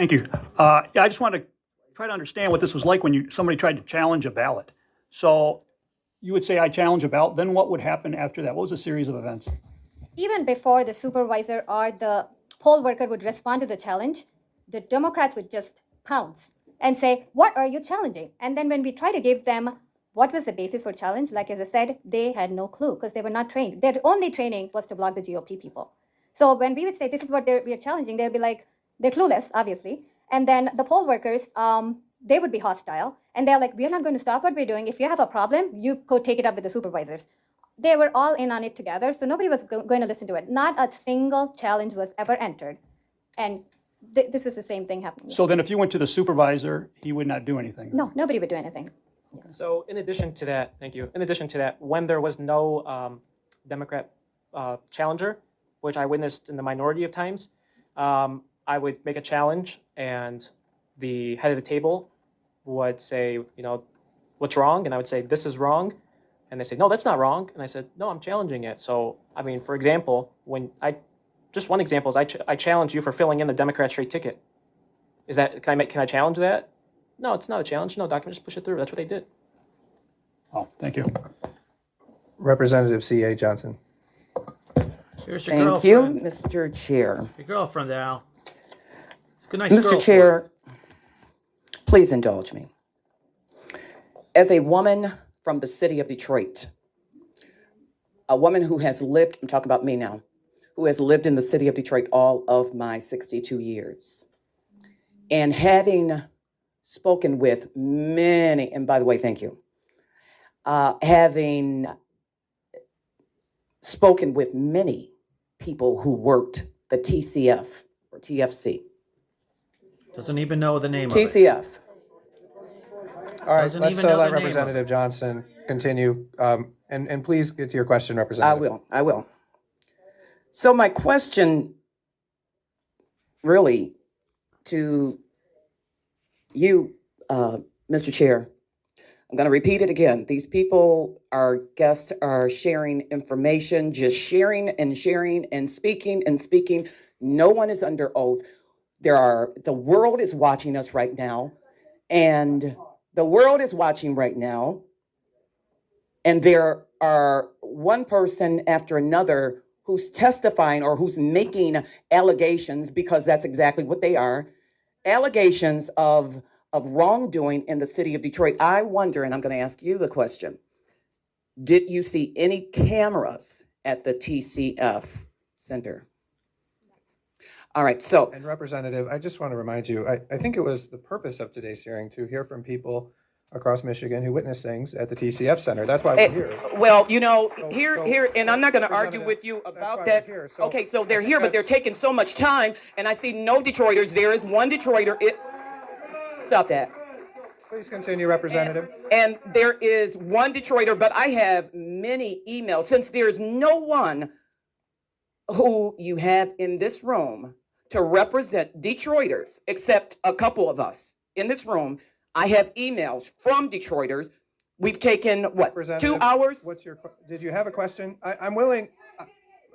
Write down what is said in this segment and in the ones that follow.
Thank you. Yeah, I just want to try to understand what this was like when somebody tried to challenge a ballot. So you would say, I challenge a ballot, then what would happen after that? What was a series of events? Even before the supervisor or the poll worker would respond to the challenge, the Democrats would just pounce and say, what are you challenging? And then when we try to give them what was the basis for challenge, like as I said, they had no clue because they were not trained. Their only training was to block the GOP people. So when we would say, this is what we are challenging, they'd be like, they're clueless, obviously. And then the poll workers, they would be hostile. And they're like, we're not going to stop what we're doing. If you have a problem, you go take it up with the supervisors. They were all in on it together, so nobody was going to listen to it. Not a single challenge was ever entered. And this was the same thing happening. So then if you went to the supervisor, he would not do anything? No, nobody would do anything. So in addition to that, thank you. In addition to that, when there was no Democrat challenger, which I witnessed in the minority of times, I would make a challenge and the head of the table would say, what's wrong? And I would say, this is wrong. And they say, no, that's not wrong. And I said, no, I'm challenging it. So, I mean, for example, just one example is I challenge you for filling in the Democrat straight ticket. Is that, can I challenge that? No, it's not a challenge. No, document, just push it through. That's what they did. Oh, thank you. Representative C.A. Johnson. Here's your Thank you, girlfriend. Mr. Chair. Your girlfriend, Al. It's a nice Mr. girlfriend. Chair, please indulge me. As a woman from the city of Detroit, a woman who has lived, I'm talking about me now, who has lived in the city of Detroit all of my 62 years, and having spoken with many, and by the way, thank you, having spoken with many people who worked the TCF or TFC. Doesn't even know the name of it. TCF. All right, Doesn't let's even know let the name of Representative Johnson continue. And please get to your question, Representative. I will. So my question really to you, Mr. Chair, I'm going to repeat it again. These people, our guests, are sharing information, just sharing and sharing and speaking and speaking. No one is under oath. The world is watching us right now, and the world is watching right now, and there are one person after another who's testifying or who's making allegations, because that's exactly what they are, allegations of wrongdoing in the city of Detroit. I wonder, and I'm going to ask you the question, did you see any cameras at the TCF Center? All right, so. And Representative, I just want to remind you, I think it was the purpose of today's hearing to hear from people across Michigan who witnessed things at the TCF Center. That's why we're here. Well, So- here, and I'm not going to argue Representative, with you that's about why that. we're here. Okay, so I they're think here, but they're that's- taking so much time, and I see no Detroiters. There is one Detroiter. Stop that. Please continue, Representative. And there is one Detroiter, but I have many emails. Since there's no one who you have in this room to represent Detroiters, except a couple of us in this room, I have emails from Detroiters. We've taken, what, 2 Representative, hours? Did you have a question? I'm willing,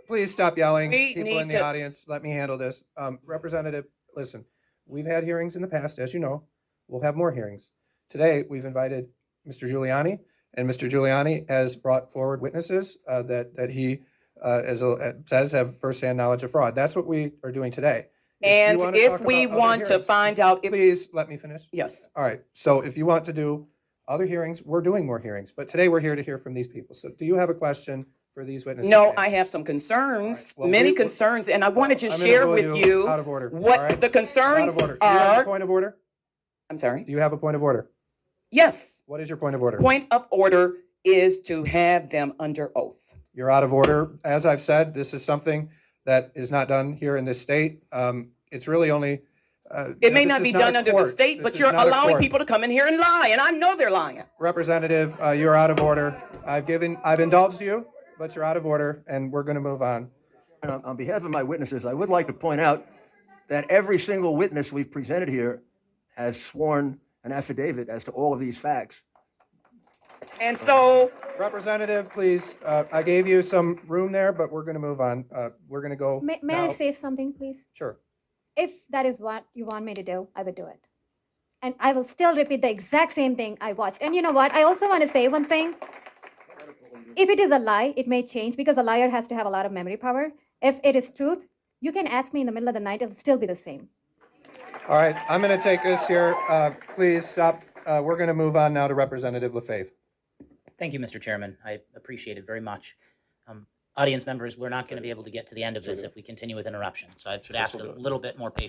please stop yelling. We People need in the to- audience, let me handle this. Representative, listen, we've had hearings in the past, as you know. We'll have more hearings. Today, we've invited Mr. Giuliani, and Mr. Giuliani has brought forward witnesses that he says have firsthand knowledge of fraud. That's what we are doing today. And you wanna if talk we about other want to hearings, find out if, Please let me finish. yes. All right, so if you want to do other hearings, we're doing more hearings, but today we're here to hear from these people. So do you have a question for these witnesses? No, today? I have some concerns, All right, well, many we- concerns, and I want to just I'm gonna share rule with you out of order, all what right? the Out concerns of order. Do you have a are. point of order? I'm sorry. Do you have a point of order? Yes, What is your point of order? point of order is to have them under oath. You're out of order. As I've said, this is something that is not done here in this state. It's really only. It may this not is be a done under the court. state, This but is you're not a allowing court. people to come in here and lie, and I know they're lying. Representative, you're out of order. I've indulged you, but you're out of order, and we're going to move on. On behalf of my witnesses, I would like to point out that every single witness we've presented here has sworn an affidavit as to all of these facts. And so, Representative, please, I gave you some room there, but we're going to move on. We're going to go May I now. say something, please? Sure. if that is what you want me to do, I would do it. And I will still repeat the exact same thing I watched. And you know what? I also want to say one thing. If it is a lie, it may change because a liar has to have a lot of memory power. If it is truth, you can ask me in the middle of the night, it'll still be the same. All right, I'm going to take this here. Please stop. We're going to move on now to Representative LaFave. Thank you, Mr. Chairman. I appreciate it very much. Audience members, we're not going to be able to get to the end of this if we continue with interruptions. So I should ask a little bit more patience.